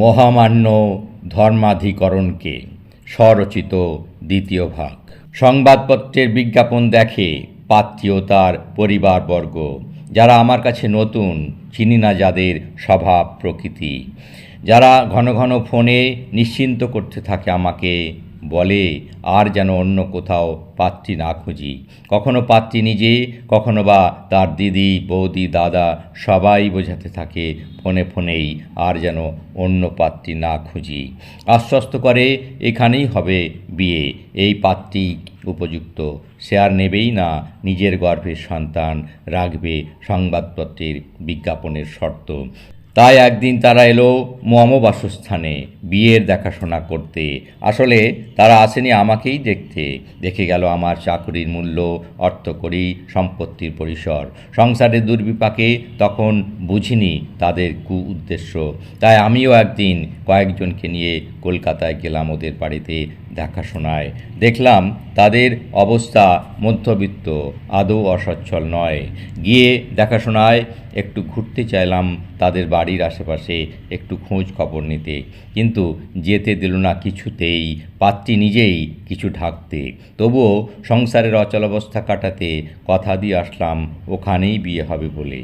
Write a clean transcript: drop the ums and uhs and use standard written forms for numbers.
মহামান্য ধর্মাধিকরণকে স্বরচিত দ্বিতীয় ভাগ। সংবাদপত্রের বিজ্ঞাপন দেখে পাত্রী ও তার পরিবারবর্গ, যারা আমার কাছে নতুন, চিনি না যাদের স্বভাব প্রকৃতি, যারা ঘন ঘন ফোনে নিশ্চিন্ত করতে থাকে আমাকে, বলে আর যেন অন্য কোথাও পাত্রী না খুঁজি। কখনো পাত্রী নিজে, কখনো বা তার দিদি, বৌদি, দাদা সবাই বোঝাতে থাকে ফোনে ফোনেই আর যেন অন্য পাত্রী না খুঁজি। আশ্বস্ত করে এখানেই হবে বিয়ে, এই পাত্রী উপযুক্ত, সে আর নেবেই না নিজের গর্ভের সন্তান, রাখবে সংবাদপত্রের বিজ্ঞাপনের শর্ত। তাই একদিন তারা এলো মম বাসস্থানে বিয়ের দেখাশোনা করতে। আসলে তারা আসেনি আমাকেই দেখতে, দেখে গেল আমার চাকরির মূল্য, অর্থকড়ি, সম্পত্তির পরিসর। সংসারের দুর্বিপাকে তখন বুঝিনি তাদের উদ্দেশ্য। তাই আমিও একদিন কয়েকজনকে নিয়ে কলকাতায় গেলাম ওদের বাড়িতে দেখাশোনায়। দেখলাম তাদের অবস্থা মধ্যবিত্ত, আদৌ অসচ্ছল নয়। গিয়ে দেখাশোনায় একটু ঘুরতে চাইলাম তাদের বাড়ির আশেপাশে, একটু খোঁজ খবর নিতে, কিন্তু যেতে দিল না কিছুতেই, পাত্রী নিজেই কিছু ঢাকতে। তবুও সংসারের অচলাবস্থা কাটাতে কথা দিয়ে আসলাম ওখানেই বিয়ে হবে বলে।